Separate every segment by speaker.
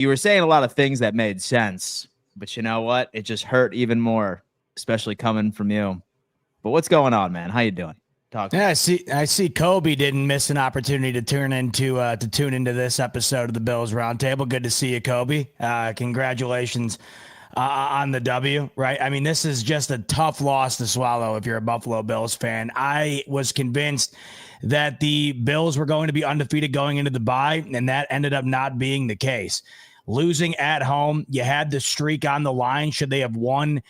Speaker 1: You were saying a lot of things that made sense, but you know what? It just hurt even more, especially coming from you. But what's going on, man? How you doing? Talk to
Speaker 2: Yeah,
Speaker 1: me.
Speaker 2: I see. Kobe didn't miss an opportunity to tune into this episode of the Bills Roundtable. Good to see you, Kobe. Congratulations on the W. Right? I mean, this is just a tough loss to swallow if you're a Buffalo Bills fan. I was convinced that the Bills were going to be undefeated going into the bye, and that ended up not being the case. Losing at home, you had the streak on the line. Should they have won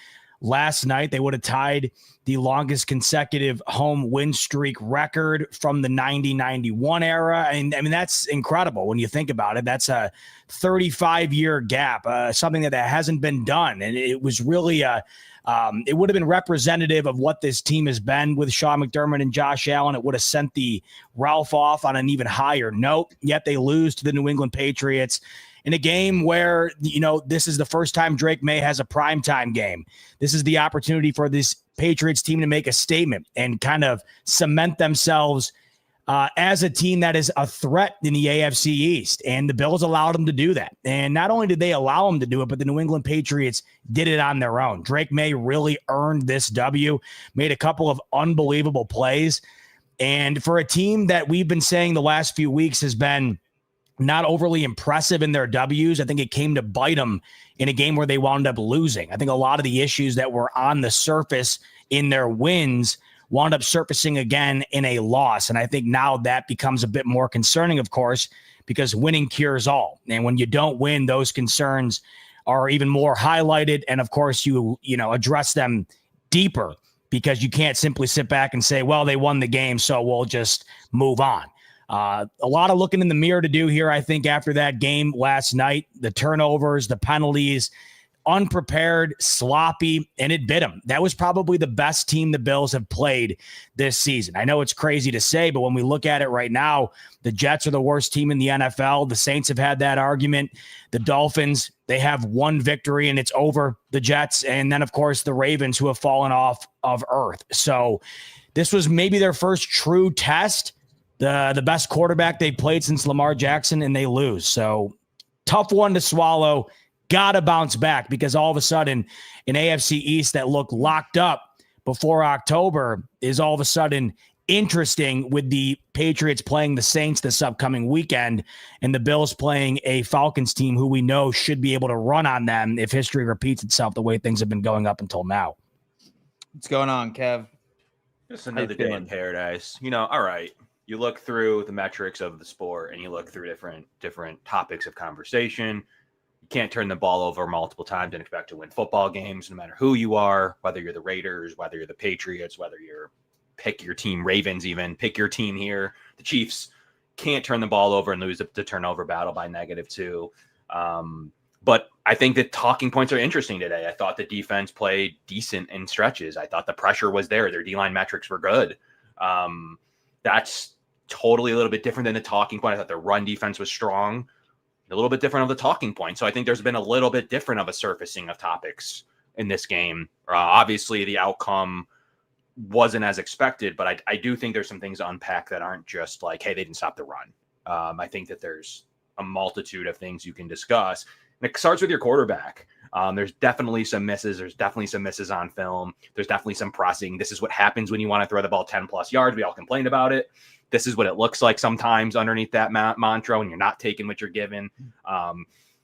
Speaker 2: last night, they would have tied the longest consecutive home win streak record from the 90-91 era. And I mean, that's incredible when you think about it. That's a 35-year gap, something that hasn't been done. And it was really it would have been representative of what this team has been with Sean McDermott and Josh Allen. It would have sent the Ralph off on an even higher note, yet they lose to the New England Patriots in a game where, this is the first time Drake May has a primetime game. This is the opportunity for this Patriots team to make a statement and kind of cement themselves as a team that is a threat in the AFC East. And the Bills allowed them to do that. And not only did they allow them to do it, but the New England Patriots did it on their own. Drake May really earned this W, made a couple of unbelievable plays. And for a team that we've been saying the last few weeks has been not overly impressive in their W's, I think it came to bite them in a game where they wound up losing. I think a lot of the issues that were on the surface in their wins wound up surfacing again in a loss. And I think now that becomes a bit more concerning, of course, because winning cures all. And when you don't win, those concerns are even more highlighted. And of course, you address them deeper because you can't simply sit back and say, well, they won the game, so we'll just move on. A lot of looking in the mirror to do here, I think, after that game last night. The turnovers, the penalties, unprepared, sloppy, and it bit them. That was probably the best team the Bills have played this season. I know it's crazy to say, but when we look at it right now, the Jets are the worst team in the NFL. The Saints have had that argument. The Dolphins, they have one victory, and it's over the Jets. And then, of course, the Ravens, who have fallen off of earth. So this was maybe their first true test. The best quarterback they played since Lamar Jackson, and they lose. So tough one to swallow. Got to bounce back because all of a sudden an AFC East that looked locked up before October is all of a sudden interesting with the Patriots playing the Saints this upcoming weekend and the Bills playing a Falcons team who we know should be able to run on them if history repeats itself the way things have been going up until now.
Speaker 1: What's going on, Kev?
Speaker 3: Just another day in paradise. All right. You look through the metrics of the sport and you look through different topics of conversation. You can't turn the ball over multiple times and expect to win football games, no matter who you are, whether you're the Raiders, whether you're the Patriots, whether you're pick your team, Ravens even, pick your team here. The Chiefs can't turn the ball over and lose the turnover battle by -2. But I think the talking points are interesting today. I thought the defense played decent in stretches. I thought the pressure was there. Their D-line metrics were good. That's totally a little bit different than the talking point. I thought the run defense was strong, a little bit different of the talking point. So I think there's been a little bit different of a surfacing of topics in this game. Obviously, the outcome wasn't as expected, but I do think there's some things to unpack that aren't just like, hey, they didn't stop the run. I think that there's a multitude of things you can discuss. And it starts with your quarterback. There's definitely some misses. There's definitely some misses on film. There's definitely some pressing. This is what happens when you want to throw the ball 10 plus yards. We all complained about it. This is what it looks like sometimes underneath that mantra when you're not taking what you're given.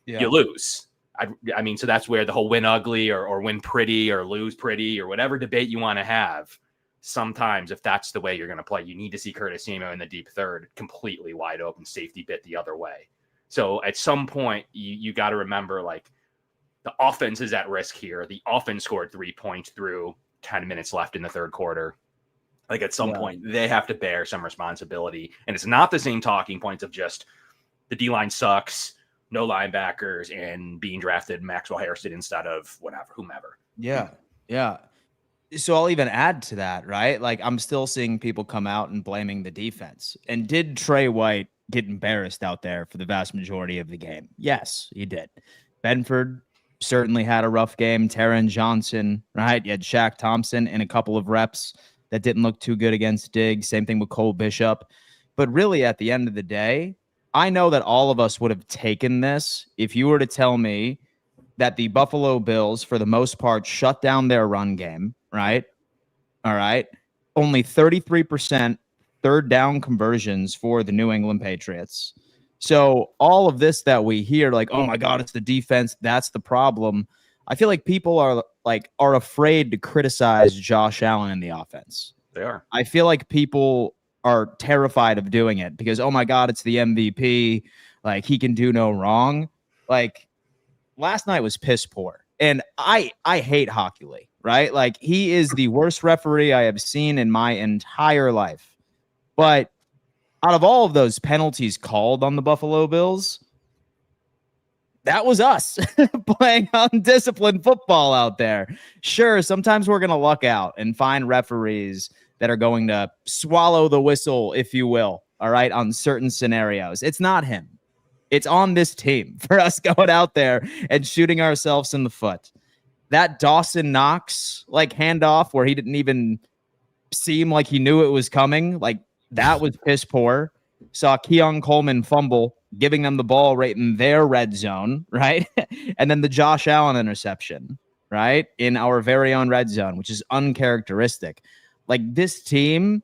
Speaker 3: You lose. I mean, so that's where the whole win ugly or win pretty or lose pretty or whatever debate you want to have. Sometimes if that's the way you're going to play, you need to see Curtis Samuel in the deep third completely wide open, safety bit the other way. So at some point you got to remember, like, the offense is at risk here. The offense scored 3 points through 10 minutes left in the third quarter. Like, at some point, they have to bear some responsibility. And it's not the same talking points of just the D-line sucks, no linebackers, and being drafted Maxwell Hairston instead of whomever.
Speaker 1: Yeah. So I'll even add to that, right? Like, I'm still seeing people come out and blaming the defense. And did Trey White get embarrassed out there for the vast majority of the game? Yes, he did. Benford certainly had a rough game. Taron Johnson, right? You had Shaq Thompson in a couple of reps that didn't look too good against Diggs. Same thing with Cole Bishop. But really, at the end of the day, I know that all of us would have taken this if you were to tell me that the Buffalo Bills, for the most part, shut down their run game, right? All right. Only 33% third down conversions for the New England Patriots. So all of this that we hear, like, oh my God, it's the defense, that's the problem. I feel like people are afraid to criticize Josh Allen in the offense.
Speaker 3: They are.
Speaker 1: I feel like people are terrified of doing it because, oh my God, it's the MVP. Like, he can do no wrong. Like, last night was piss poor. And I hate Hockey Lee, right? Like, he is the worst referee I have seen in my entire life. But out of all of those penalties called on the Buffalo Bills, that was us playing undisciplined football out there. Sure, sometimes we're going to luck out and find referees that are going to swallow the whistle, if you will, all right, on certain scenarios. It's not him. It's on this team for us going out there and shooting ourselves in the foot. That Dawson Knox, like, handoff where he didn't even seem like he knew it was coming, like, that was piss poor. Saw Keon Coleman fumble, giving them the ball right in their red zone, right? And then the Josh Allen interception, right, in our very own red zone, which is uncharacteristic. Like, this team,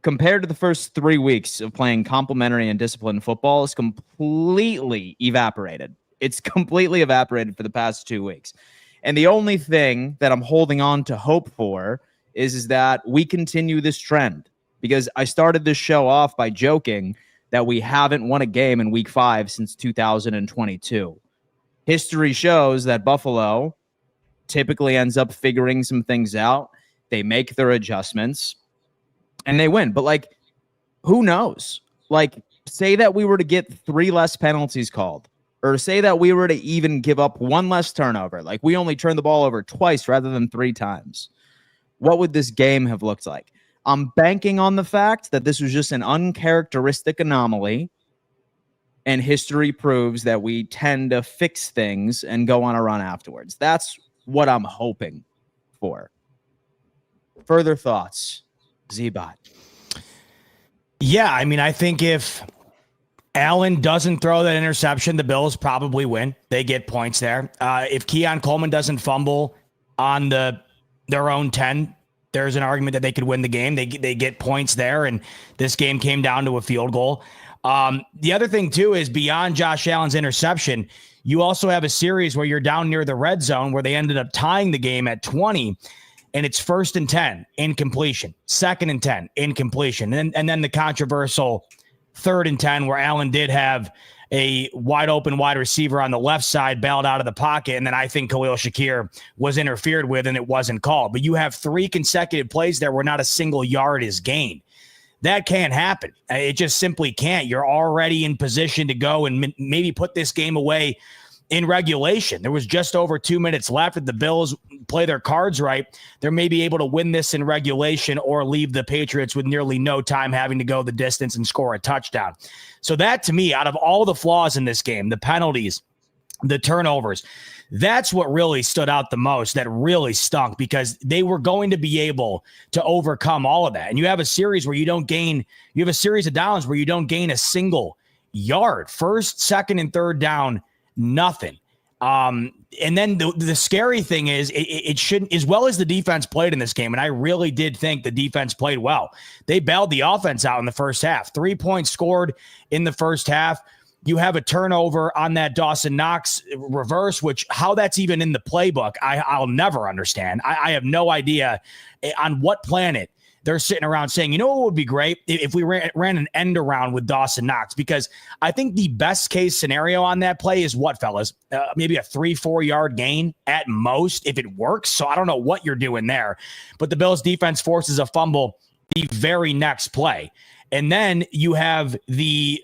Speaker 1: compared to the first 3 weeks of playing complementary and disciplined football, is completely evaporated. It's completely evaporated for the past 2 weeks. And the only thing that I'm holding on to hope for is that we continue this trend. Because I started this show off by joking that we haven't won a game in week 5 since 2022. History shows that Buffalo typically ends up figuring some things out. They make their adjustments and they win. But, like, who knows? Like, say that we were to get 3 less penalties called, or say that we were to even give up 1 less turnover. Like, we only turned the ball over twice rather than 3 times. What would this game have looked like? I'm banking on the fact that this was just an uncharacteristic anomaly, and history proves that we tend to fix things and go on a run afterwards. That's what I'm hoping for. Further thoughts, Z-Bot?
Speaker 2: Yeah, I mean, I think if Allen doesn't throw that interception, the Bills probably win. They get points there. If Keon Coleman doesn't fumble on their own 10, there's an argument that they could win the game. They get points there, and this game came down to a field goal. The other thing, too, is beyond Josh Allen's interception, you also have a series where you're down near the red zone where they ended up tying the game at 20, and it's 1st and 10, incompletion. 2nd and 10, incompletion. And then the controversial 3rd and 10 where Allen did have a wide open wide receiver on the left side bailed out of the pocket. And then I think Khalil Shakir was interfered with and it wasn't called. But you have 3 consecutive plays there where not a single yard is gained. That can't happen. It just simply can't. You're already in position to go and maybe put this game away in regulation. There was just over 2 minutes left. If the Bills play their cards right, they may be able to win this in regulation or leave the Patriots with nearly no time having to go the distance and score a touchdown. So that, to me, out of all the flaws in this game, the penalties, the turnovers, that's what really stood out the most, that really stunk, because they were going to be able to overcome all of that. And you have a series where you have a series of downs where you don't gain a single yard. 1st, 2nd, and 3rd down, nothing. And then the scary thing is it shouldn't, as well as the defense played in this game. And I really did think the defense played well. They bailed the offense out in the first half. 3 points scored in the first half. You have a turnover on that Dawson Knox reverse, which how that's even in the playbook, I'll never understand. I have no idea on what planet they're sitting around saying, you know what would be great if we ran an end around with Dawson Knox, because I think the best case scenario on that play is what, fellas? Maybe a 3-4 yard gain at most if it works. So I don't know what you're doing there, but the Bills defense forces a fumble the very next play. And then you have the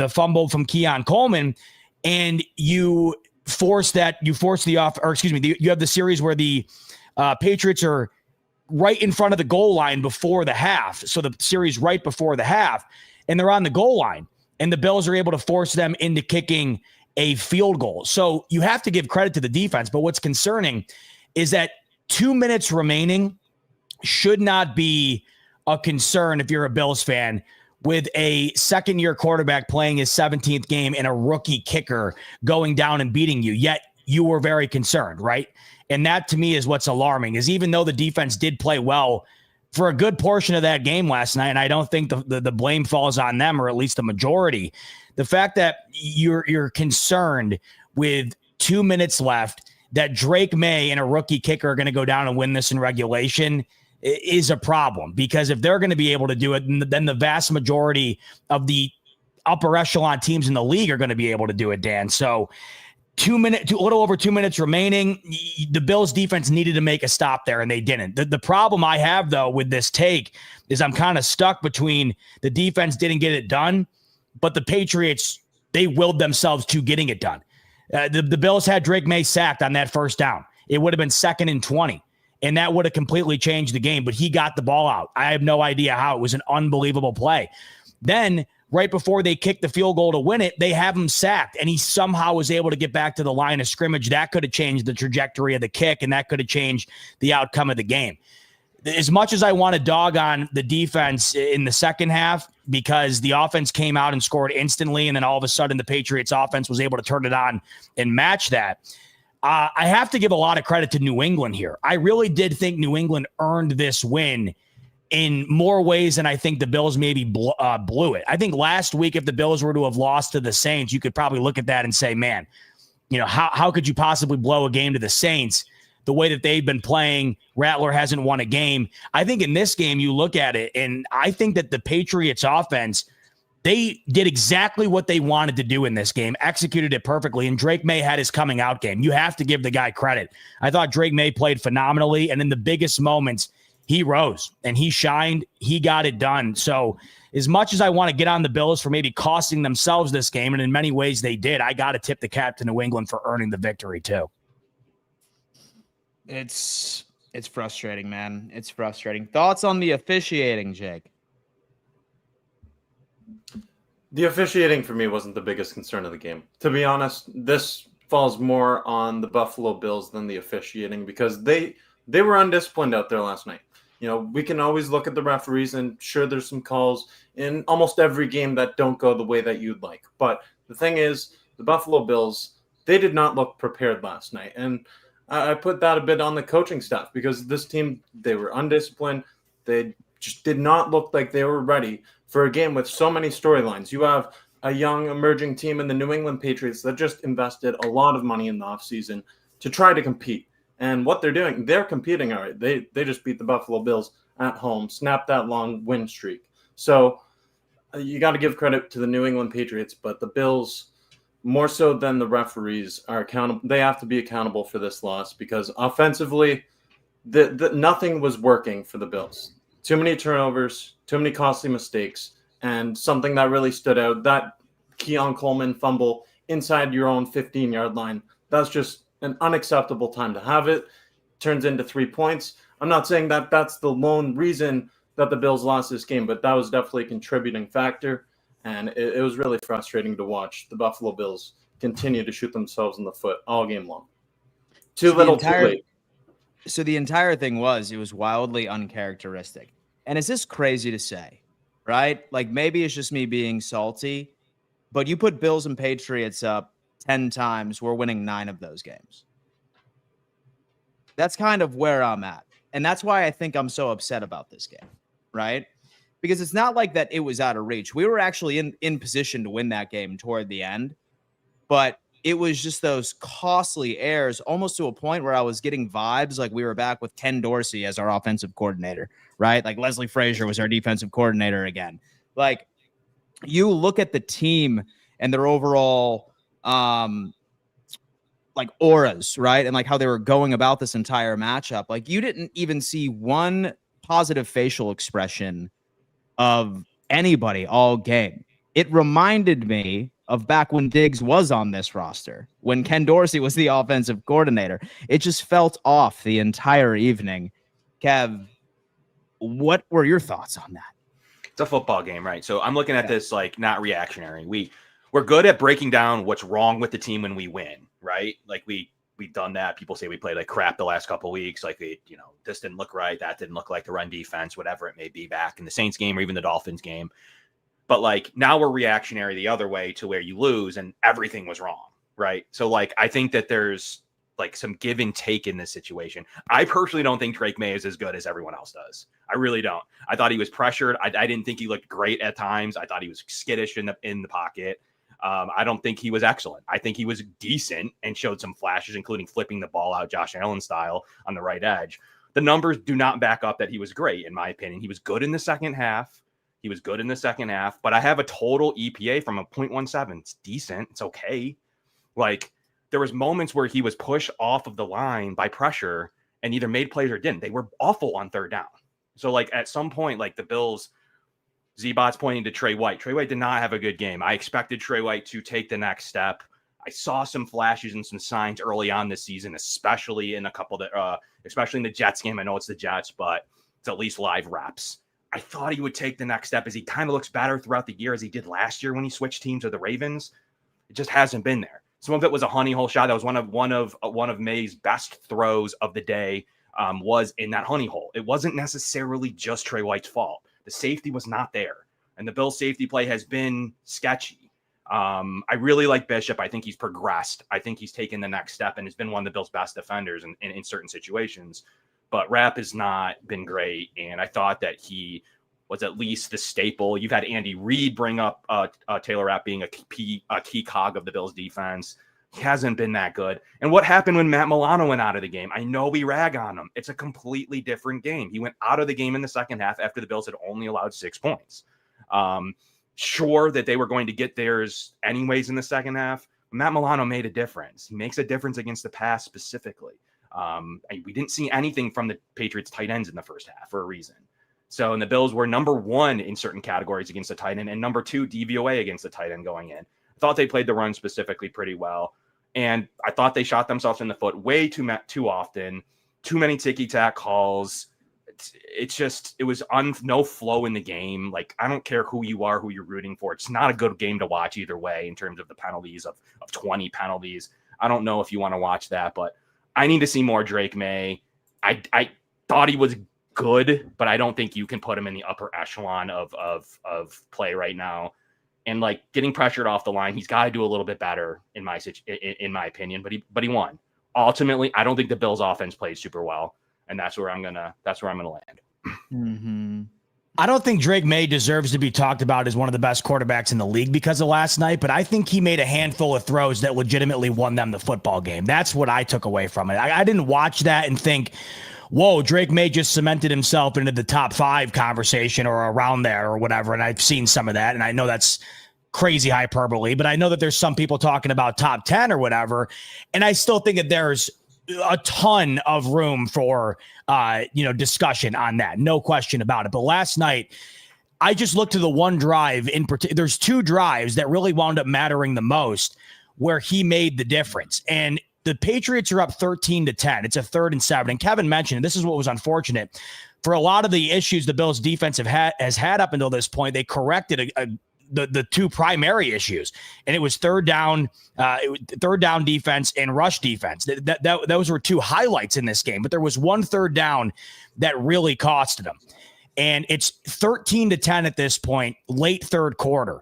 Speaker 2: fumble from Keon Coleman, and you have the series where the Patriots are right in front of the goal line before the half. So the series right before the half, and they're on the goal line, and the Bills are able to force them into kicking a field goal. So you have to give credit to the defense. But what's concerning is that 2 minutes remaining should not be a concern if you're a Bills fan with a second-year quarterback playing his 17th game and a rookie kicker going down and beating you, yet you were very concerned, right? And that to me is what's alarming, is even though the defense did play well for a good portion of that game last night, and I don't think the blame falls on them, or at least the majority, the fact that you're concerned with 2 minutes left that Drake May and a rookie kicker are going to go down and win this in regulation is a problem, because if they're going to be able to do it, then the vast majority of the upper echelon teams in the league are going to be able to do it, Dan. So a little over 2 minutes remaining, the Bills defense needed to make a stop there, and they didn't. The problem I have, though, with this take is I'm kind of stuck between the defense didn't get it done, but the Patriots, they willed themselves to getting it done. The Bills had Drake May sacked on that first down. It would have been 2nd and 20. And that would have completely changed the game, but he got the ball out. I have no idea how. It was an unbelievable play. Then, right before they kicked the field goal to win it, they have him sacked, and he somehow was able to get back to the line of scrimmage. That could have changed the trajectory of the kick, and that could have changed the outcome of the game. As much as I want to dog on the defense in the second half, because the offense came out and scored instantly, and then all of a sudden the Patriots offense was able to turn it on and match that, I have to give a lot of credit to New England here. I really did think New England earned this win in more ways than I think the Bills maybe blew it. I think last week, if the Bills were to have lost to the Saints, you could probably look at that and say, man, how could you possibly blow a game to the Saints the way that they've been playing? Rattler hasn't won a game. I think in this game, you look at it, and I think that the Patriots offense, they did exactly what they wanted to do in this game, executed it perfectly, and Drake May had his coming out game. You have to give the guy credit. I thought Drake May played phenomenally, and in the biggest moments, he rose and he shined. He got it done. So as much as I want to get on the Bills for maybe costing themselves this game, and in many ways they did, I got to tip the cap to New England for earning the victory too.
Speaker 1: It's frustrating, man. It's frustrating. Thoughts on the officiating, Jake?
Speaker 4: The officiating for me wasn't the biggest concern of the game. To be honest, this falls more on the Buffalo Bills than the officiating, because they were undisciplined out there last night. We can always look at the referees, and sure, there's some calls in almost every game that don't go the way that you'd like. But the thing is, the Buffalo Bills, they did not look prepared last night. And I put that a bit on the coaching staff, because this team, they were undisciplined. They just did not look like they were ready for a game with so many storylines. You have a young emerging team in the New England Patriots that just invested a lot of money in the offseason to try to compete. And what they're doing, they're competing all right. They just beat the Buffalo Bills at home, snapped that long win streak. So you got to give credit to the New England Patriots, but the Bills, more so than the referees, are accountable. They have to be accountable for this loss, because offensively, nothing was working for the Bills. Too many turnovers, too many costly mistakes, and something that really stood out, that Keon Coleman fumble inside your own 15-yard line. That's just an unacceptable time to have it. Turns into 3 points. I'm not saying that that's the lone reason that the Bills lost this game, but that was definitely a contributing factor, and it was really frustrating to watch the Buffalo Bills continue to shoot themselves in the foot all game long. Too late.
Speaker 1: So the entire thing it was wildly uncharacteristic. And is this crazy to say, right? Like, maybe it's just me being salty, but you put Bills and Patriots up 10 times, we're winning 9 of those games. That's kind of where I'm at. And that's why I think I'm so upset about this game, right? Because it's not like that it was out of reach. We were actually in position to win that game toward the end, but it was just those costly errors, almost to a point where I was getting vibes like we were back with Ken Dorsey as our offensive coordinator, right? Like Leslie Frazier was our defensive coordinator again. Like, you look at the team and their overall like auras, right? And like how they were going about this entire matchup. Like, you didn't even see one positive facial expression of anybody all game. It reminded me of back when Diggs was on this roster, when Ken Dorsey was the offensive coordinator. It just felt off the entire evening. Kev, what were your thoughts on that?
Speaker 3: It's a football game, right? So I'm looking at this like not reactionary. We're good at breaking down what's wrong with the team when we win, right? Like we've done that. People say we played like crap the last couple of weeks. Like this didn't look right. That didn't look like the run defense, whatever it may be back in the Saints game or even the Dolphins game. But like now we're reactionary the other way to where you lose and everything was wrong, right? So like I think that there's like some give and take in this situation. I personally don't think Drake May is as good as everyone else does. I really don't. I thought he was pressured. I didn't think he looked great at times. I thought he was skittish in the pocket. I don't think he was excellent. I think he was decent and showed some flashes, including flipping the ball out Josh Allen style on the right edge. The numbers do not back up that he was great, in my opinion. He was good in the second half. But I have a total EPA from a 0.17. It's decent. It's okay. Like, there was moments where he was pushed off of the line by pressure and either made plays or didn't. They were awful on third down. So, like, at some point, like, the Bills, Z-Bot's pointing to Trey White. Trey White did not have a good game. I expected Trey White to take the next step. I saw some flashes and some signs early on this season, especially in especially in the Jets game. I know it's the Jets, but it's at least live reps. I thought he would take the next step as he kind of looks better throughout the year as he did last year when he switched teams to the Ravens. It just hasn't been there. Some of it was a honey hole shot. That was one of May's best throws of the day. Was in that honey hole. It wasn't necessarily just Trey White's fault. The safety was not there, and the Bills' safety play has been sketchy. I really like Bishop. I think he's progressed. I think he's taken the next step and has been one of the Bills' best defenders in certain situations. But Rapp has not been great, and I thought that he was at least the staple. You've had Andy Reid bring up Taylor Rapp being a key cog of the Bills' defense. He hasn't been that good. And what happened when Matt Milano went out of the game? I know we rag on him. It's a completely different game. He went out of the game in the second half after the Bills had only allowed 6 points. Sure that they were going to get theirs anyways in the second half. Matt Milano made a difference. He makes a difference against the pass specifically. We didn't see anything from the Patriots tight ends in the first half for a reason. So, and the Bills were number 1 in certain categories against the tight end and number 2 DVOA against the tight end going in. I thought they played the run specifically pretty well. And I thought they shot themselves in the foot way too often. Too many ticky-tack calls. It was no flow in the game. Like, I don't care who you are, who you're rooting for. It's not a good game to watch either way in terms of the penalties of 20 penalties. I don't know if you want to watch that, but I need to see more Drake May. I thought he was good, but I don't think you can put him in the upper echelon of play right now. And like getting pressured off the line, he's got to do a little bit better in my opinion. But he won. Ultimately, I don't think the Bills' offense played super well, and that's where I'm gonna land.
Speaker 1: Mm-hmm.
Speaker 2: I don't think Drake May deserves to be talked about as one of the best quarterbacks in the league because of last night, but I think he made a handful of throws that legitimately won them the football game. That's what I took away from it. I didn't watch that and think, whoa, Drake May just cemented himself into the top 5 conversation or around there or whatever. And I've seen some of that. And I know that's crazy hyperbole, but I know that there's some people talking about top 10 or whatever. And I still think that there's a ton of room for, discussion on that. No question about it. But last night, I just looked to the one drive in particular. There's 2 drives that really wound up mattering the most where he made the difference. And the Patriots are up 13-10. It's a 3rd and 7. And Kevin mentioned, this is what was unfortunate. For a lot of the issues the Bills defense has had up until this point, they corrected the 2 primary issues. And it was third down defense and rush defense. Those were 2 highlights in this game. But there was one third down that really costed them. And it's 13-10 at this point, late third quarter.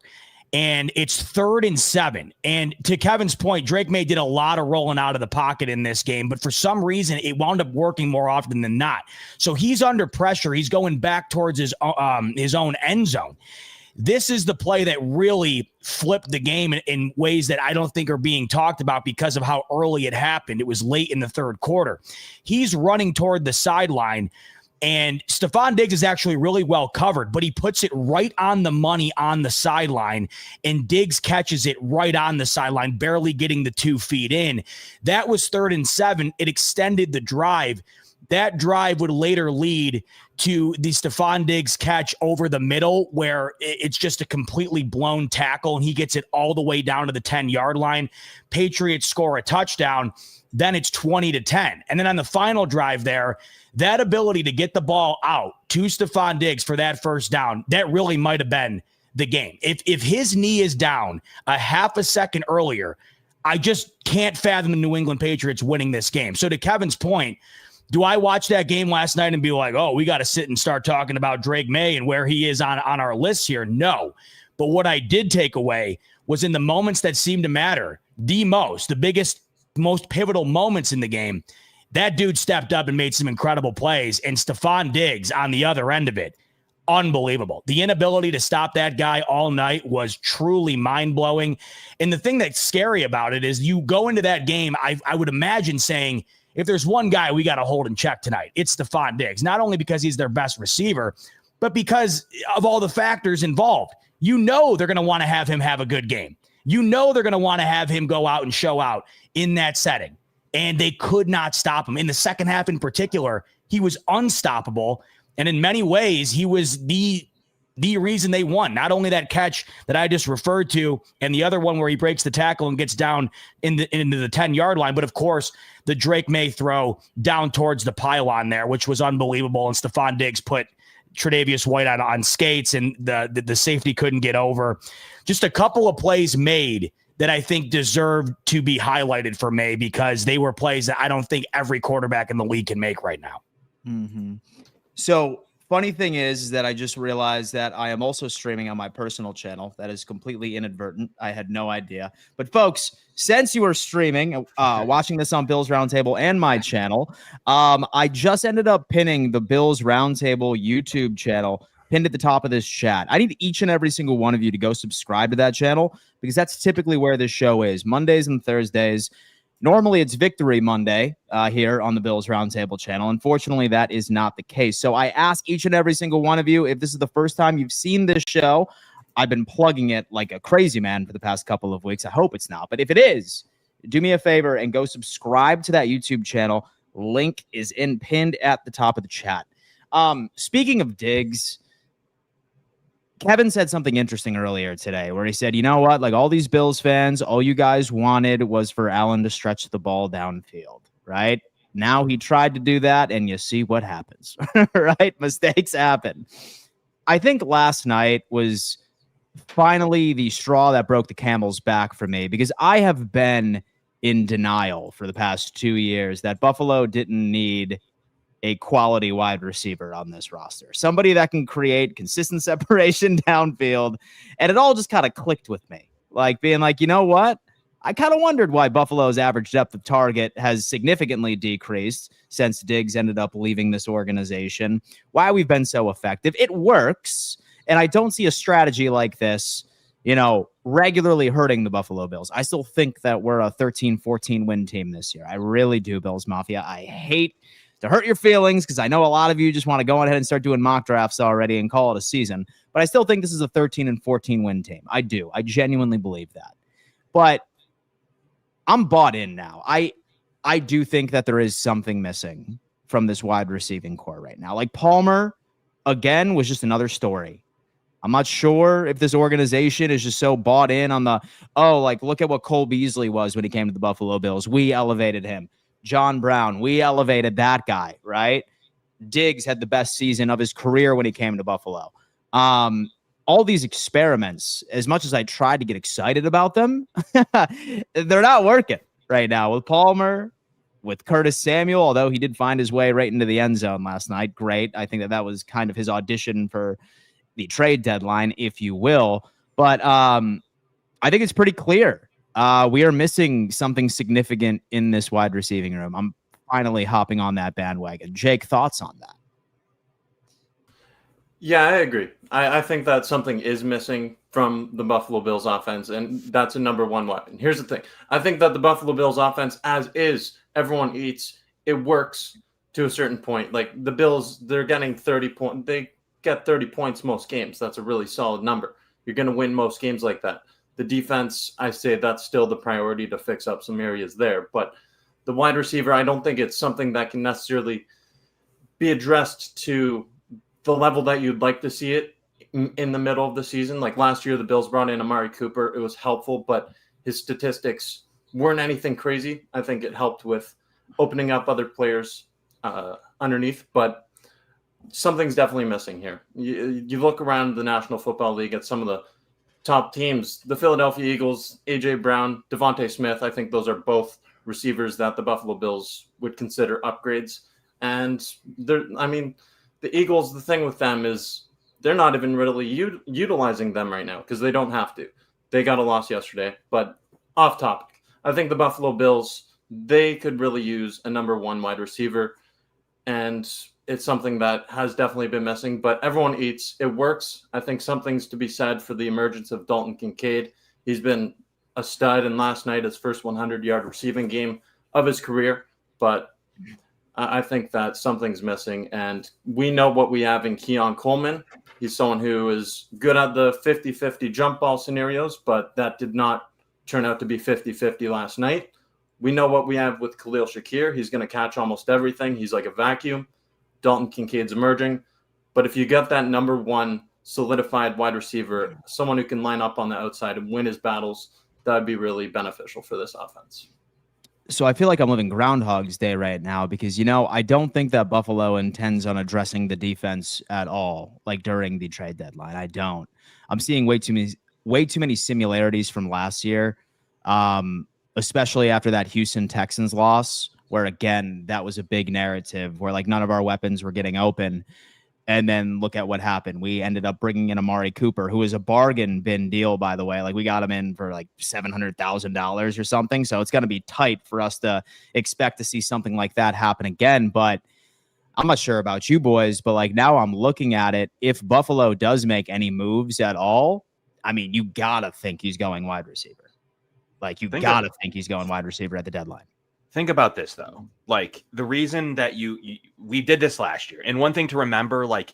Speaker 2: And it's 3rd and 7. And to Kevin's point, Drake May did a lot of rolling out of the pocket in this game, but for some reason it wound up working more often than not. So he's under pressure. He's going back towards his own end zone. This is the play that really flipped the game in ways that I don't think are being talked about because of how early it happened. It was late in the third quarter. He's running toward the sideline. And Stephon Diggs is actually really well covered, but he puts it right on the money on the sideline, and Diggs catches it right on the sideline, barely getting the 2 feet in. That was 3rd and 7. It extended the drive. That drive would later lead to the Stephon Diggs catch over the middle where it's just a completely blown tackle, and he gets it all the way down to the 10-yard line. Patriots score a touchdown. Then it's 20-10. And then on the final drive there, that ability to get the ball out to Stephon Diggs for that first down, that really might have been the game. If his knee is down a half a second earlier, I just can't fathom the New England Patriots winning this game. So to Kevin's point, do I watch that game last night and be like, oh, we got to sit and start talking about Drake May and where he is on our list here? No. But what I did take away was in the moments that seemed to matter the biggest, most pivotal moments in the game, that dude stepped up and made some incredible plays. And Stephon Diggs on the other end of it, unbelievable. The inability to stop that guy all night was truly mind-blowing. And the thing that's scary about it is you go into that game, I would imagine saying, if there's one guy we got to hold in check tonight, it's Stephon Diggs. Not only because he's their best receiver, but because of all the factors involved. You know they're going to want to have him have a good game. You know they're going to want to have him go out and show out in that setting. And they could not stop him. In the second half in particular, he was unstoppable. And in many ways, he was the reason they won. Not only that catch that I just referred to, and the other one where he breaks the tackle and gets down into the 10-yard line, but of course, the Drake May throw down towards the pylon there, which was unbelievable. And Stephon Diggs put Tre'Davious White on skates, and the safety couldn't get over. Just a couple of plays made that I think deserve to be highlighted for May, because they were plays that I don't think every quarterback in the league can make right now.
Speaker 1: Mm-hmm. So funny thing is that I just realized that I am also streaming on my personal channel. That is completely inadvertent. I had no idea. But folks, since you are streaming, watching this on Bills Roundtable and my channel, I just ended up pinning the Bills Roundtable YouTube channel pinned at the top of this chat. I need each and every single one of you to go subscribe to that channel, because that's typically where this show is, Mondays and Thursdays. Normally, it's Victory Monday here on the Bills Roundtable channel. Unfortunately, that is not the case. So I ask each and every single one of you, if this is the first time you've seen this show, I've been plugging it like a crazy man for the past couple of weeks. I hope it's not. But if it is, do me a favor and go subscribe to that YouTube channel. Link is pinned at the top of the chat. Speaking of Diggs, Kevin said something interesting earlier today where he said, you know what, like all these Bills fans, all you guys wanted was for Allen to stretch the ball downfield, right? Now he tried to do that, and you see what happens, right? Mistakes happen. I think last night was finally the straw that broke the camel's back for me, because I have been in denial for the past 2 years that Buffalo didn't need a quality wide receiver on this roster, somebody that can create consistent separation downfield. And it all just kind of clicked with me, like being like, you know what? I kind of wondered why Buffalo's average depth of target has significantly decreased since Diggs ended up leaving this organization, why we've been so effective. It works. And I don't see a strategy like this, regularly hurting the Buffalo Bills. I still think that we're a 13-14 win team this year. I really do, Bills Mafia. I hate to hurt your feelings, because I know a lot of you just want to go ahead and start doing mock drafts already and call it a season. But I still think this is a 13-14 win team. I do. I genuinely believe that. But I'm bought in now. I do think that there is something missing from this wide receiving core right now. Like Palmer, again, was just another story. I'm not sure if this organization is just so bought in on look at what Cole Beasley was when he came to the Buffalo Bills. We elevated him. John Brown, we elevated that guy, right? Diggs had the best season of his career when he came to Buffalo. All these experiments, as much as I tried to get excited about them, they're not working right now. With Palmer, with Curtis Samuel, although he did find his way right into the end zone last night. Great. I think that was kind of his audition for the trade deadline, if you will. But I think it's pretty clear. We are missing something significant in this wide receiving room. I'm finally hopping on that bandwagon. Jake, thoughts on that?
Speaker 4: Yeah, I agree. I think that something is missing from the Buffalo Bills offense, and that's a number one weapon. Here's the thing. I think that the Buffalo Bills offense, as is, everyone eats, it works to a certain point. Like the Bills, they're getting 30 points. They get 30 points most games. That's a really solid number. You're going to win most games like that. The defense, I say that's still the priority to fix up some areas there. But the wide receiver, I don't think it's something that can necessarily be addressed to the level that you'd like to see it in the middle of the season. Like last year, the Bills brought in Amari Cooper. It was helpful, but his statistics weren't anything crazy. I think it helped with opening up other players underneath, but something's definitely missing here. You look around the National Football League at some of the top teams, the Philadelphia Eagles, A.J. Brown, Devontae Smith. I think those are both receivers that the Buffalo Bills would consider upgrades. And the Eagles, the thing with them is they're not even really utilizing them right now because they don't have to. They got a loss yesterday, but off topic. I think the Buffalo Bills, they could really use a number one wide receiver, and it's something that has definitely been missing, but everyone eats. It works. I think something's to be said for the emergence of Dalton Kincaid. He's been a stud, and last night his first 100-yard receiving game of his career, but I think that something's missing, and we know what we have in Keon Coleman. He's someone who is good at the 50-50 jump ball scenarios, but that did not turn out to be 50-50 last night. We know what we have with Khalil Shakir. He's going to catch almost everything. He's like a vacuum. Dalton Kincaid's emerging. But if you get that number one solidified wide receiver, someone who can line up on the outside and win his battles, that would be really beneficial for this offense.
Speaker 1: So I feel like I'm living Groundhog's Day right now because, I don't think that Buffalo intends on addressing the defense at all, like during the trade deadline. I don't. I'm seeing way too many similarities from last year, especially after that Houston Texans loss, where, again, that was a big narrative where, like, none of our weapons were getting open. And then look at what happened. We ended up bringing in Amari Cooper, who is a bargain bin deal, by the way. Like, we got him in for like $700,000 or something. So it's going to be tight for us to expect to see something like that happen again. But I'm not sure about you boys, but like now I'm looking at it. If Buffalo does make any moves at all, I mean, you got to think he's going wide receiver. Like, you got to think he's going wide receiver at the deadline.
Speaker 3: Think about this, though. Like, the reason that we did this last year, and one thing to remember, like,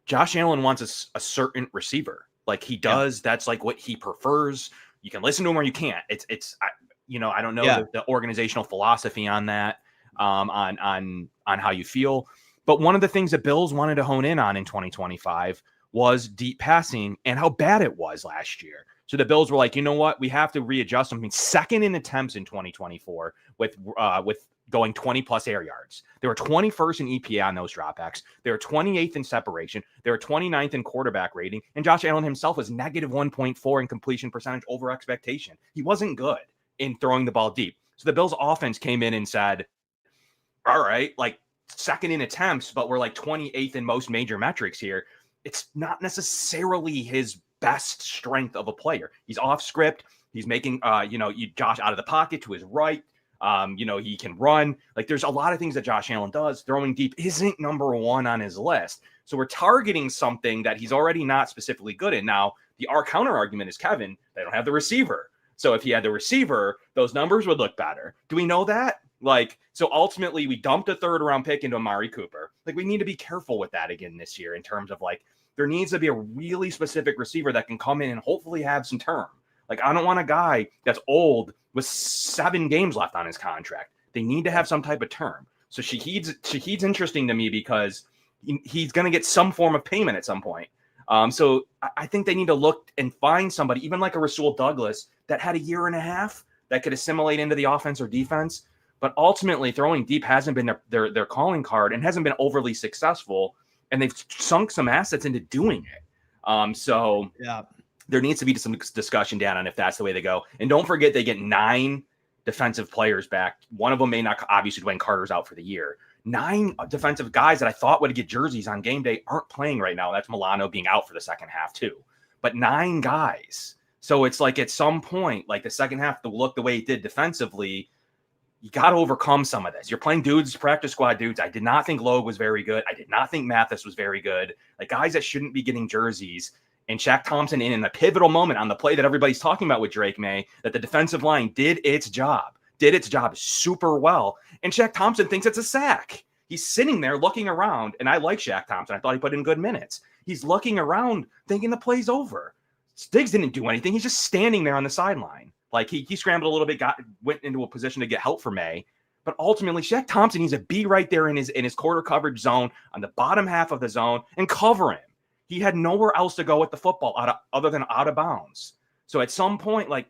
Speaker 3: Josh Allen wants a certain receiver. Like, he does. Yeah. That's like what he prefers. You can listen to him or you can't. I don't know the organizational philosophy on that, on how you feel. But one of the things that Bills wanted to hone in on in 2025 was deep passing and how bad it was last year. So the Bills were like, you know what? We have to readjust something. Second in attempts in 2024 with going 20-plus air yards. They were 21st in EPA on those dropbacks. They were 28th in separation. They were 29th in quarterback rating. And Josh Allen himself was negative 1.4 in completion percentage over expectation. He wasn't good in throwing the ball deep. So the Bills offense came in and said, all right, like, second in attempts, but we're like 28th in most major metrics here. It's not necessarily his best strength of a player. He's off script. He's making, Josh out of the pocket to his right. He can run. Like, there's a lot of things that Josh Allen does. Throwing deep isn't number one on his list. So we're targeting something that he's already not specifically good in. Now, our counter argument is, Kevin, they don't have the receiver. So if he had the receiver, those numbers would look better. Do we know that? Like, so ultimately we dumped a third round pick into Amari Cooper. Like, we need to be careful with that again this year in terms of, like, there needs to be a really specific receiver that can come in and hopefully have some term. Like, I don't want a guy that's old with 7 games left on his contract. They need to have some type of term. So Shaheed's interesting to me because he's going to get some form of payment at some point. So I think they need to look and find somebody, even like a Rasul Douglas, that had a year and a half that could assimilate into the offense or defense. But ultimately, throwing deep hasn't been their calling card and hasn't been overly successful. And they've sunk some assets into doing it. So there needs to be some discussion down on if that's the way they go. And don't forget, they get 9 defensive players back. One of them may not, obviously Dwayne Carter's out for the year. 9 defensive guys that I thought would get jerseys on game day aren't playing right now. That's Milano being out for the second half too. But 9 guys. So it's like at some point, like the second half to look the way it did defensively, you got to overcome some of this. You're playing dudes, practice squad dudes. I did not think Logue was very good. I did not think Mathis was very good. Like, guys that shouldn't be getting jerseys. And Shaq Thompson in a pivotal moment on the play that everybody's talking about with Drake May, that the defensive line did its job super well. And Shaq Thompson thinks it's a sack. He's sitting there looking around, and I like Shaq Thompson. I thought he put in good minutes. He's looking around thinking the play's over. Stiggs didn't do anything. He's just standing there on the sideline. Like, he scrambled a little bit, went into a position to get help for May. But ultimately, Shaq Thompson needs to be right there in his quarter coverage zone on the bottom half of the zone and cover him. He had nowhere else to go with the football other than out of bounds. So at some point, like,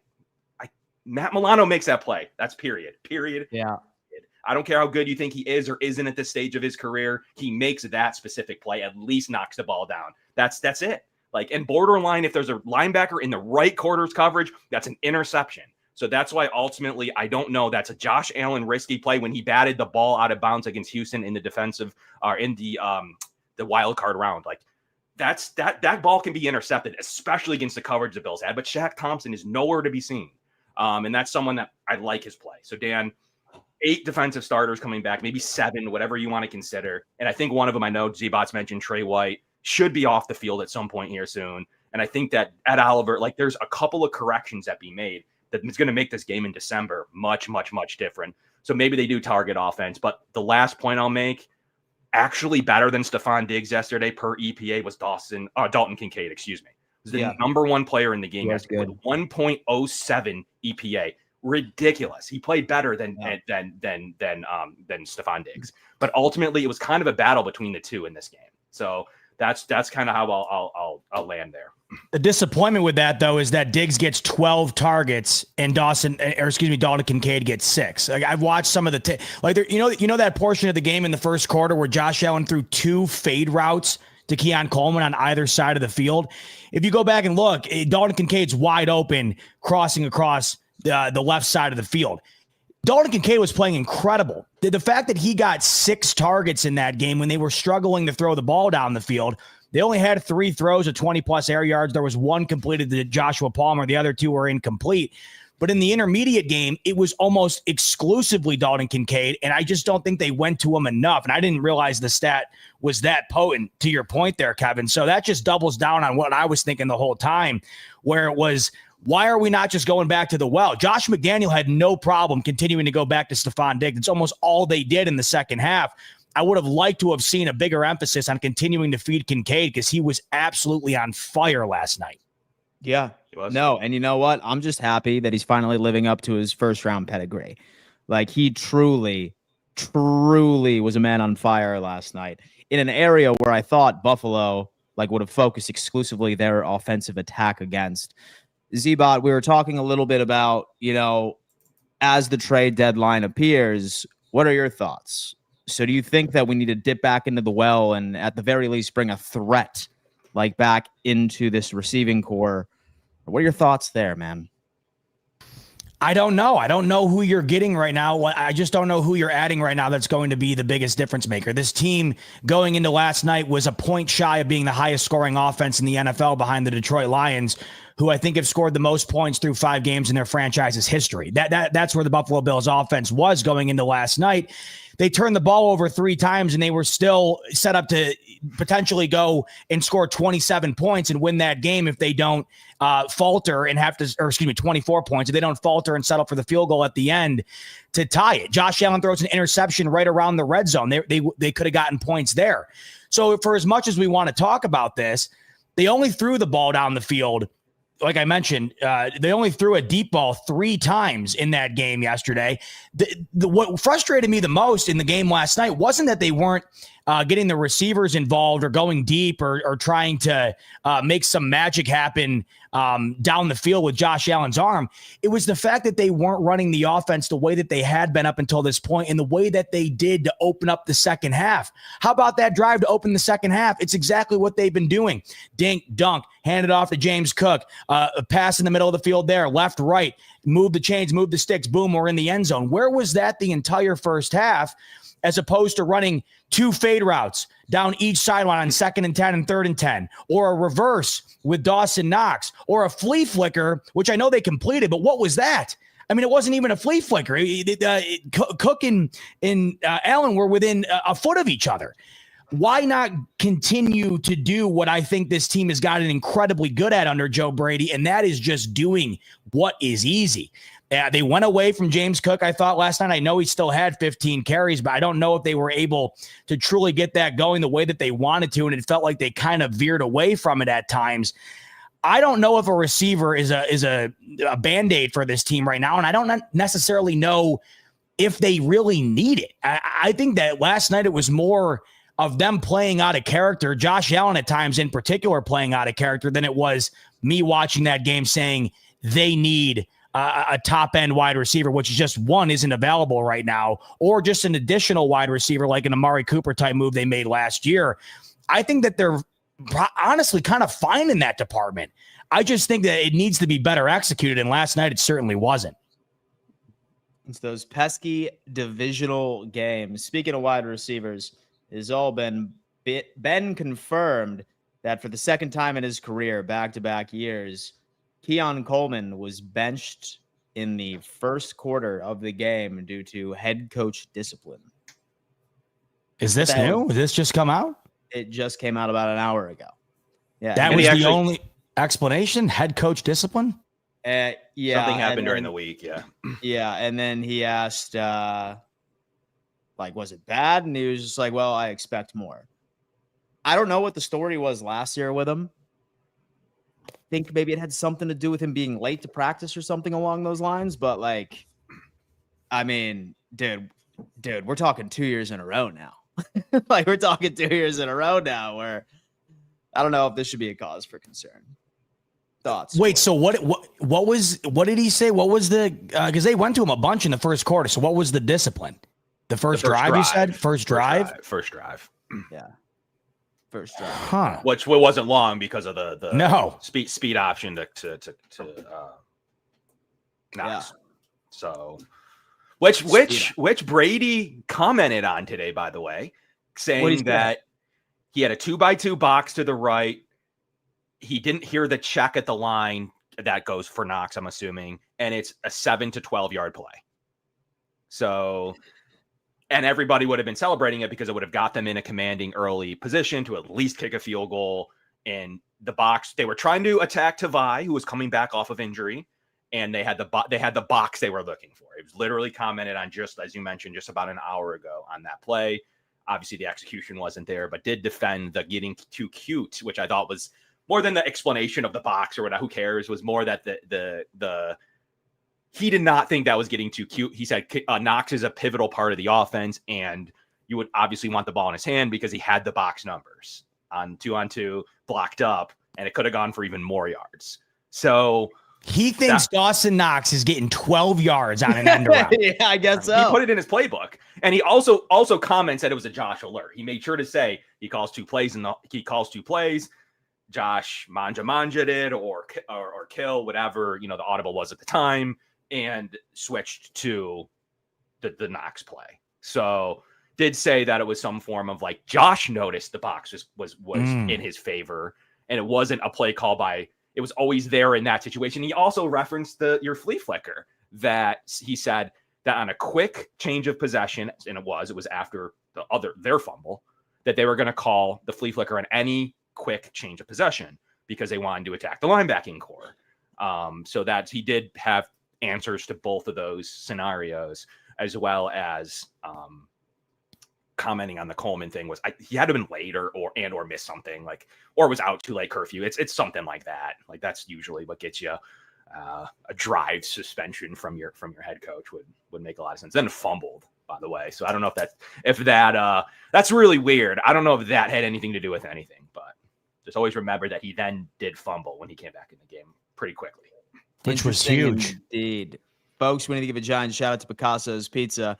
Speaker 3: Matt Milano makes that play. That's period.
Speaker 1: Yeah.
Speaker 3: I don't care how good you think he is or isn't at this stage of his career. He makes that specific play, at least knocks the ball down. That's it. Like, and borderline, if there's a linebacker in the right quarter's coverage, that's an interception. So that's why ultimately, I don't know. That's a Josh Allen risky play when he batted the ball out of bounds against Houston in the defensive or in the wild card round. Like, that ball can be intercepted, especially against the coverage the Bills had. But Shaq Thompson is nowhere to be seen. And that's someone that I like his play. So Dan, 8 defensive starters coming back, maybe 7, whatever you want to consider. And I think one of them, I know Z-Bots mentioned Trey White, should be off the field at some point here soon. And I think that Ed Oliver, like there's a couple of corrections that be made that is going to make this game in December much, much, much different. So maybe they do target offense. But the last point I'll make, actually better than Stephon Diggs yesterday per EPA was Dalton Kincaid, excuse me. Was the number 1 player in the game yesterday with 1.07 EPA. Ridiculous. He played better than Stephon Diggs. But ultimately, it was kind of a battle between the two in this game. So that's kind of how I'll land there.
Speaker 2: The disappointment with that, though, is that Diggs gets 12 targets and Dalton Kincaid gets 6. Like I've watched some of the you know that portion of the game in the first quarter where Josh Allen threw 2 fade routes to Keon Coleman on either side of the field. If you go back and look, Dalton Kincaid's wide open, crossing across the left side of the field. Dalton Kincaid was playing incredible. The fact that he got 6 targets in that game when they were struggling to throw the ball down the field, they only had 3 throws of 20-plus air yards. There was 1 completed to Joshua Palmer. The other 2 were incomplete. But in the intermediate game, it was almost exclusively Dalton Kincaid, and I just don't think they went to him enough. And I didn't realize the stat was that potent, to your point there, Kevin. So that just doubles down on what I was thinking the whole time, where it was, why are we not just going back to the well? Josh McDaniel had no problem continuing to go back to Stephon Diggs. It's almost all they did in the second half. I would have liked to have seen a bigger emphasis on continuing to feed Kincaid because he was absolutely on fire last night.
Speaker 1: Yeah. No, and you know what? I'm just happy that he's finally living up to his first-round pedigree. Like, he truly was a man on fire last night in an area where I thought Buffalo would have focused exclusively their offensive attack against. Z-Bot, we were talking a little bit about, as the trade deadline appears, what are your thoughts? So do you think that we need to dip back into the well and at the very least bring a threat back into this receiving core? What are your thoughts there, man?
Speaker 2: I don't know. I don't know who you're getting right now. I just don't know who you're adding right now that's going to be the biggest difference maker. This team going into last night was a point shy of being the highest scoring offense in the NFL behind the Detroit Lions, who I think have scored the most points through 5 games in their franchise's history. That's where the Buffalo Bills offense was going into last night. They turned the ball over 3 times and they were still set up to potentially go and score 27 points and win that game if they don't falter and 24 points. If they don't falter and settle for the field goal at the end to tie it. Josh Allen throws an interception right around the red zone. They could have gotten points there. So for as much as we want to talk about this, they only threw the ball down the field. Like I mentioned, they only threw a deep ball 3 times in that game yesterday. What frustrated me the most in the game last night wasn't that they weren't getting the receivers involved or going deep or trying to make some magic happen down the field with Josh Allen's arm. It was the fact that they weren't running the offense the way that they had been up until this point and the way that they did to open up the second half. How about that drive to open the second half? It's exactly what they've been doing. Dink, dunk, hand it off to James Cook, a pass in the middle of the field there, left, right, move the chains, move the sticks, boom, we're in the end zone. Where was that the entire first half, as opposed to running 2 fade routes down each sideline on 2nd and 10 and 3rd and 10, or a reverse with Dawson Knox, or a flea flicker, which I know they completed, but what was that? I mean, it wasn't even a flea flicker. Cook and Allen were within a foot of each other. Why not continue to do what I think this team has gotten incredibly good at under Joe Brady, and that is just doing what is easy. They went away from James Cook, I thought, last night. I know he still had 15 carries, but I don't know if they were able to truly get that going the way that they wanted to, and it felt like they kind of veered away from it at times. I don't know if a receiver is a Band-Aid for this team right now, and I don't necessarily know if they really need it. I think that last night it was more of them playing out of character, Josh Allen at times in particular playing out of character, than it was me watching that game saying they need a top-end wide receiver, which is just one isn't available right now, or just an additional wide receiver like an Amari Cooper type move they made last year. I think that they're honestly kind of fine in that department. I just think that it needs to be better executed, and last night it certainly wasn't.
Speaker 1: It's those pesky divisional games. Speaking of wide receivers, it's all been confirmed that for the second time in his career, back-to-back years, Keon Coleman was benched in the first quarter of the game due to head coach discipline.
Speaker 2: Is this new? Did this just come out?
Speaker 1: It just came out about an hour ago. Yeah.
Speaker 2: That was the only explanation? Head coach discipline?
Speaker 1: Yeah.
Speaker 3: Something happened during the week. Yeah.
Speaker 1: Yeah. And then he asked, was it bad? And he was just like, well, I expect more. I don't know what the story was last year with him. I think maybe it had something to do with him being late to practice or something along those lines. But dude, we're talking 2 years in a row now. We're talking 2 years in a row now where I don't know if this should be a cause for concern. Thoughts?
Speaker 2: Wait, so what did he say? What was the, because they went to him a bunch in the first quarter. So what was the discipline? The first drive, you said? First drive?
Speaker 3: First drive.
Speaker 1: Yeah. First drive.
Speaker 2: Huh.
Speaker 3: Which wasn't long because of the speed option to Knox.
Speaker 1: Yeah.
Speaker 3: So which Brady commented on today, by the way, saying that he had a 2x2 box to the right. He didn't hear the check at the line that goes for Knox, I'm assuming, and it's a 7 to 12 yard play. So, and everybody would have been celebrating it because it would have got them in a commanding early position to at least kick a field goal. In the box, they were trying to attack Tavai, who was coming back off of injury, and they had the box they were looking for. It was literally commented on, just as you mentioned, just about an hour ago on that play. Obviously, the execution wasn't there, but did defend the getting too cute, which I thought was more than the explanation of the box or whatever. Who cares? Was more that the he did not think that was getting too cute. He said Knox is a pivotal part of the offense, and you would obviously want the ball in his hand because he had the box numbers on 2-on-2 blocked up, and it could have gone for even more yards. So
Speaker 2: he thinks Dawson Knox is getting 12 yards on an end around.
Speaker 1: Yeah, I guess so.
Speaker 3: He put it in his playbook, and he also comments that it was a Josh alert. He made sure to say he calls two plays, Josh Manja did, or Kill, whatever, the audible was at the time, and switched to the Knox play. So did say that it was some form of Josh noticed the box was in his favor, and it wasn't a play call by, it was always there in that situation. He also referenced your flea flicker, that he said that on a quick change of possession, and it was after their fumble, that they were going to call the flea flicker on any quick change of possession because they wanted to attack the linebacking core. So that he did have answers to both of those scenarios, as well as commenting on the Coleman thing. He had to have been late or missed something, or was out too late curfew. It's something like that. That's usually what gets you a drive suspension from your head coach would make a lot of sense. Then fumbled, by the way. So I don't know if that's really weird. I don't know if that had anything to do with anything, but just always remember that he then did fumble when he came back in the game pretty quickly.
Speaker 2: Which was huge.
Speaker 1: Indeed. Folks, we need to give a giant shout out to Picasso's Pizza.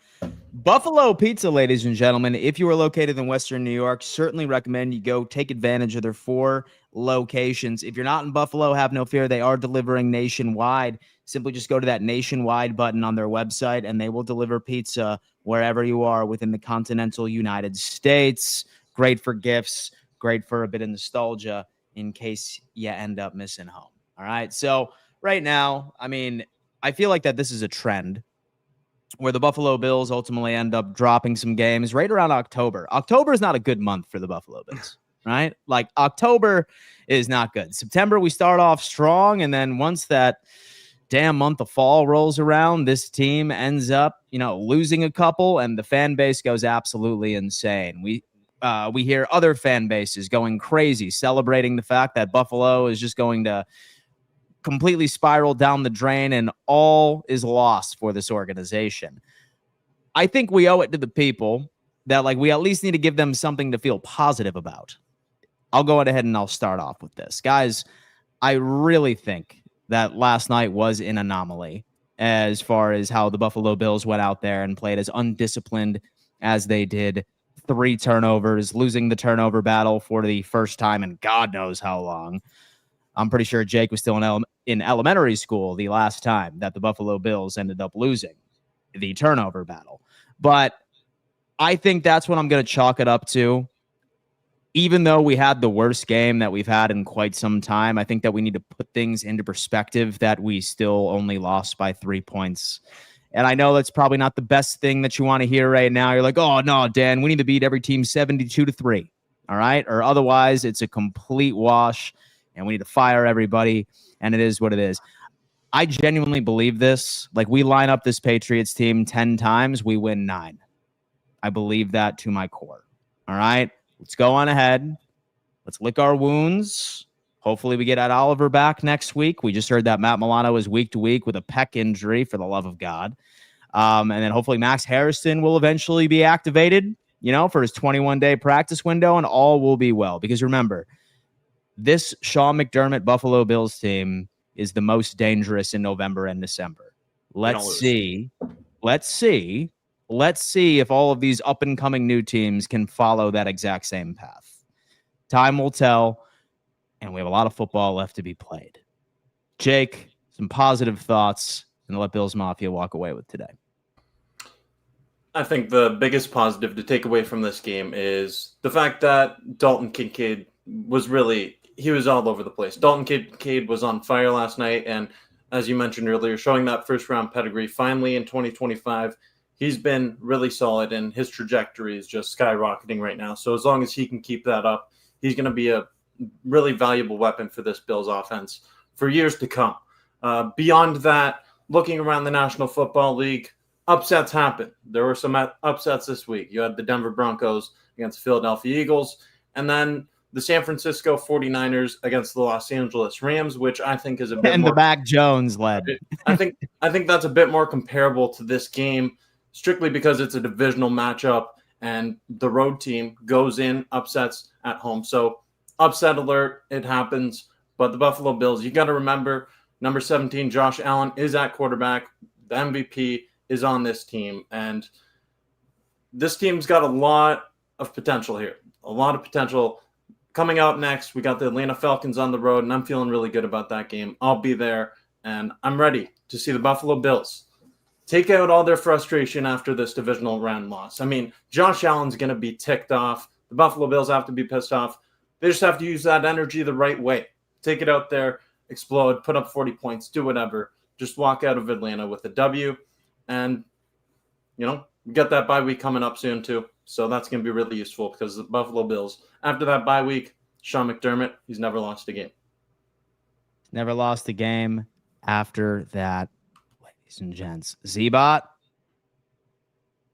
Speaker 1: Buffalo Pizza, ladies and gentlemen. If you are located in Western New York, certainly recommend you go take advantage of their 4 locations. If you're not in Buffalo, have no fear. They are delivering nationwide. Simply just go to that nationwide button on their website, and they will deliver pizza wherever you are within the continental United States. Great for gifts, great for a bit of nostalgia in case you end up missing home. All right. So right now, I feel like that this is a trend where the Buffalo Bills ultimately end up dropping some games right around October. October is not a good month for the Buffalo Bills, right? October is not good. September, we start off strong, and then once that damn month of fall rolls around, this team ends up, losing a couple, and the fan base goes absolutely insane. We hear other fan bases going crazy, celebrating the fact that Buffalo is just going to completely spiral down the drain and all is lost for this organization. I think we owe it to the people that we at least need to give them something to feel positive about. I'll go ahead and I'll start off with this. Guys, I really think that last night was an anomaly as far as how the Buffalo Bills went out there and played as undisciplined as they did. 3 turnovers, losing the turnover battle for the first time in God knows how long. I'm pretty sure Jake was still in elementary school the last time that the Buffalo Bills ended up losing the turnover battle. But I think that's what I'm going to chalk it up to. even though we had the worst game that we've had in quite some time, I think that we need to put things into perspective that we still only lost by 3 points. And I know that's probably not the best thing that you want to hear right now. You're like, oh, no, Dan, we need to beat every team 72-3. All right. Or otherwise, it's a complete wash and we need to fire everybody. And it is what it is. I genuinely believe this. Like, we line up this Patriots team 10 times, we win 9. I believe that to my core. All right. Let's go on ahead. Let's lick our wounds. Hopefully we get Ed Oliver back next week. We just heard that Matt Milano is week to week with a pec injury, for the love of God. And then hopefully Max Harrison will eventually be activated, for his 21-day practice window, and all will be well. Because remember, this Sean McDermott Buffalo Bills team is the most dangerous in November and December. Let's see if all of these up-and-coming new teams can follow that exact same path. Time will tell, and we have a lot of football left to be played. Jake, some positive thoughts, and let Bills Mafia walk away with today.
Speaker 4: I think the biggest positive to take away from this game is the fact that Dalton Kincaid he was all over the place. Dalton Kincaid was on fire last night, and as you mentioned earlier, showing that first-round pedigree finally in 2025. He's been really solid, and his trajectory is just skyrocketing right now. So as long as he can keep that up, he's going to be a really valuable weapon for this Bills offense for years to come. Beyond that, looking around the National Football League, upsets happen. There were some upsets this week. You had the Denver Broncos against the Philadelphia Eagles, and then the San Francisco 49ers against the Los Angeles Rams, which I think is a bit more...
Speaker 1: And the Mac Jones led.
Speaker 4: I think that's a bit more comparable to this game, strictly because it's a divisional matchup and the road team goes in, upsets at home. So upset alert, it happens. But the Buffalo Bills, you got to remember, number 17, Josh Allen, is at quarterback. The MVP is on this team. And this team's got a lot of potential here. A lot of potential. Coming up next, we got the Atlanta Falcons on the road, and I'm feeling really good about that game. I'll be there, and I'm ready to see the Buffalo Bills take out all their frustration after this divisional round loss. I mean, Josh Allen's going to be ticked off. The Buffalo Bills have to be pissed off. They just have to use that energy the right way. Take it out there, explode, put up 40 points, do whatever. Just walk out of Atlanta with a W. And, we got that bye week coming up soon too. So that's going to be really useful because the Buffalo Bills, after that bye week, Sean McDermott, he's never lost a game.
Speaker 1: Never lost a game after that, ladies and gents. Z-Bot.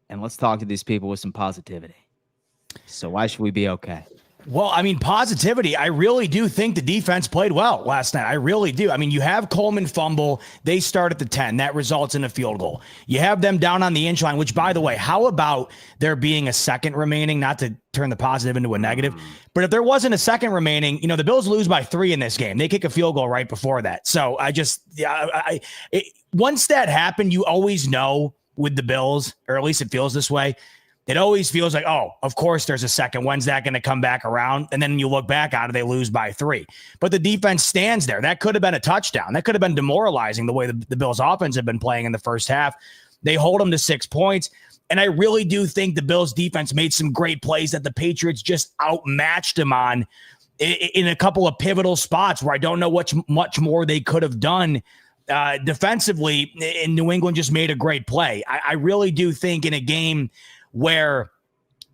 Speaker 1: And let's talk to these people with some positivity. So why should we be okay?
Speaker 2: Well, I mean, positivity. I really do think the defense played well last night. I really do. I mean, you have Coleman fumble. They start at the 10. That results in a field goal. You have them down on the inch line, which, by the way, how about there being a second remaining, not to turn the positive into a negative, but if there wasn't a second remaining, the Bills lose by 3 in this game. They kick a field goal right before that. So once that happened, you always know with the Bills, or at least it feels this way, it always feels like, oh, of course there's a second. When's that going to come back around? And then you look back at it, they lose by 3. But the defense stands there. That could have been a touchdown. That could have been demoralizing the way the Bills offense have been playing in the first half. They hold them to 6 points. And I really do think the Bills defense made some great plays that the Patriots just outmatched them on in a couple of pivotal spots where I don't know much more they could have done. Defensively, and New England just made a great play. I really do think in a game where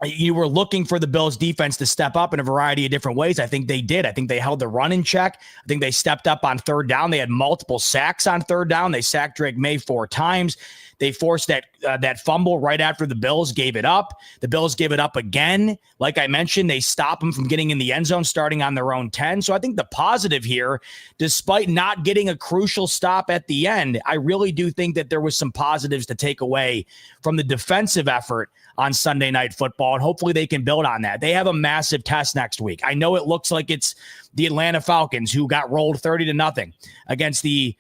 Speaker 2: you were looking for the Bills defense to step up in a variety of different ways, I think they did. I think they held the run in check. I think they stepped up on third down. They had multiple sacks on third down. They sacked Drake May 4 times. They forced that fumble right after the Bills gave it up. The Bills gave it up again. Like I mentioned, they stopped them from getting in the end zone starting on their own 10. So I think the positive here, despite not getting a crucial stop at the end, I really do think that there was some positives to take away from the defensive effort on Sunday Night Football, and hopefully they can build on that. They have a massive test next week. I know it looks like it's the Atlanta Falcons who got rolled 30-0 against the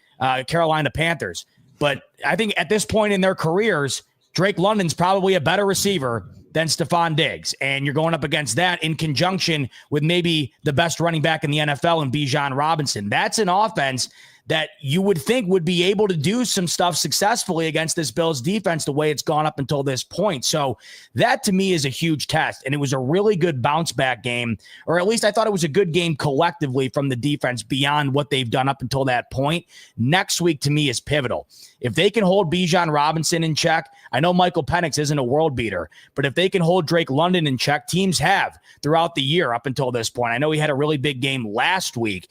Speaker 2: Carolina Panthers. But I think at this point in their careers, Drake London's probably a better receiver than Stephon Diggs. And you're going up against that in conjunction with maybe the best running back in the NFL in Bijan Robinson. That's an offense that you would think would be able to do some stuff successfully against this Bills defense the way it's gone up until this point. So that to me is a huge test. And it was a really good bounce back game, or at least I thought it was a good game collectively from the defense beyond what they've done up until that point. Next week to me is pivotal. If they can hold Bijan Robinson in check, I know Michael Penix isn't a world beater, but if they can hold Drake London in check, teams have throughout the year up until this point. I know he had a really big game last week,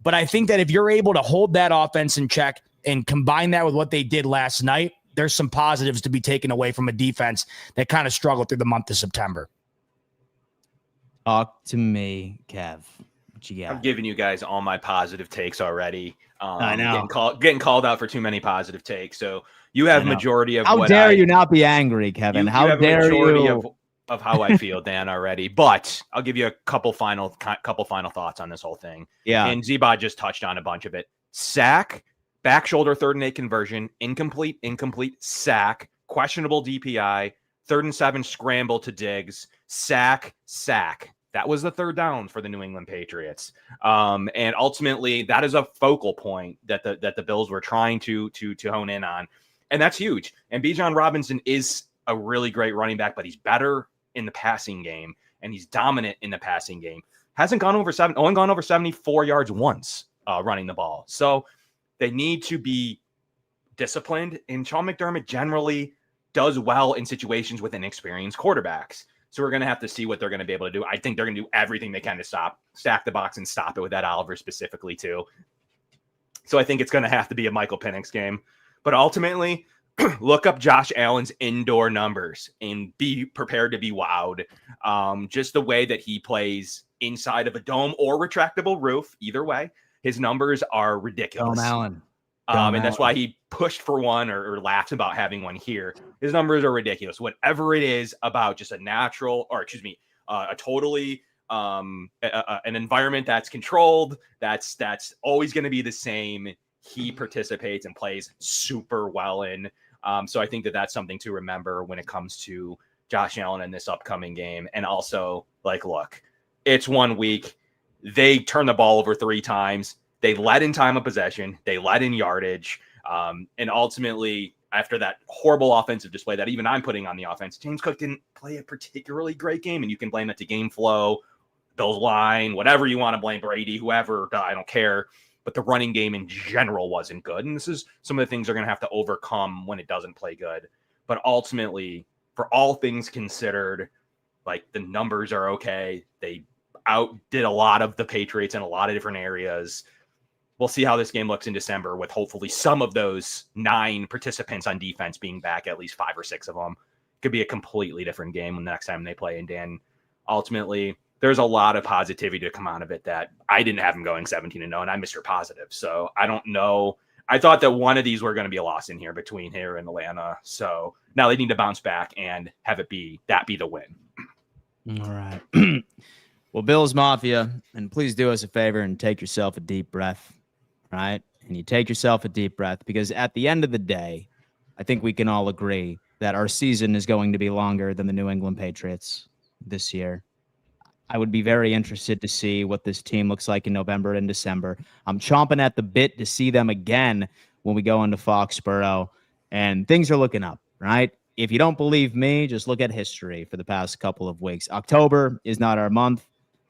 Speaker 2: but I think that if you're able to hold that offense in check and combine that with what they did last night, there's some positives to be taken away from a defense that kind of struggled through the month of September.
Speaker 1: Talk to me, Kev. What you got?
Speaker 3: I'm giving you guys all my positive takes already.
Speaker 1: I know.
Speaker 3: Getting called out for too many positive takes. So you have majority of
Speaker 1: How dare you not be angry, Kevin? How dare you?
Speaker 3: Of how I feel, Dan, already. But I'll give you a couple final thoughts on this whole thing.
Speaker 1: Yeah.
Speaker 3: And Zeba just touched on a bunch of it. Sack, back shoulder, 3rd and 8 conversion, incomplete, sack, questionable DPI, 3rd and 7 scramble to Diggs, sack. That was the 3rd down for the New England Patriots. And ultimately, that is a focal point that the Bills were trying to hone in on. And that's huge. And Bijan Robinson is a really great running back, but he's better in the passing game, and he's dominant in the passing game. Only gone over 74 yards once running the ball. So they need to be disciplined, and Sean McDermott generally does well in situations with inexperienced quarterbacks. So we're going to have to see what they're going to be able to do. I think they're going to do everything they can to stack the box and stop it with that Oliver specifically too. So I think it's going to have to be a Michael Penix game. But ultimately, look up Josh Allen's indoor numbers and be prepared to be wowed. Just the way that he plays inside of a dome or retractable roof, either way, his numbers are ridiculous.
Speaker 1: Dome Allen.
Speaker 3: And that's why he pushed for one or laughed about having one here. His numbers are ridiculous. Whatever it is about just a totally an environment that's controlled, that's always going to be the same. He participates and plays super well in. So I think that's something to remember when it comes to Josh Allen in this upcoming game. And also, look, it's 1 week. They turned the ball over 3 times. They led in time of possession. They led in yardage. And ultimately, after that horrible offensive display that even I'm putting on the offense, James Cook didn't play a particularly great game. And you can blame that to game flow, Bills line, whatever you want to blame, Brady, whoever, I don't care. But the running game in general wasn't good. And this is some of the things they're going to have to overcome when it doesn't play good. But ultimately, for all things considered, the numbers are okay. They outdid a lot of the Patriots in a lot of different areas. We'll see how this game looks in December with hopefully some of those 9 participants on defense being back, at least 5 or 6 of them. Could be a completely different game when the next time they play. And Dan, ultimately, there's a lot of positivity to come out of it that I didn't have him going 17-0, and I'm Mr. Positive. So I don't know. I thought that one of these were going to be a loss in here between here and Atlanta. So now they need to bounce back and have it be the win.
Speaker 1: All right. Well, Bills Mafia, and please do us a favor and take yourself a deep breath, right? And you take yourself a deep breath because at the end of the day, I think we can all agree that our season is going to be longer than the New England Patriots this year. I would be very interested to see what this team looks like in November and December. I'm chomping at the bit to see them again when we go into Foxborough, and things are looking up, right? If you don't believe me, just look at history for the past couple of weeks. October is not our month,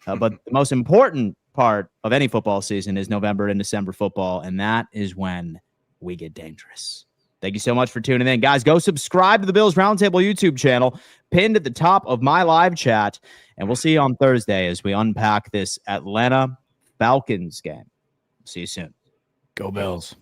Speaker 1: but the most important part of any football season is November and December football, and that is when we get dangerous. Thank you so much for tuning in. Guys, go subscribe to the Bills Roundtable YouTube channel, pinned at the top of my live chat, and we'll see you on Thursday as we unpack this Atlanta Falcons game. See you soon.
Speaker 2: Go Bills.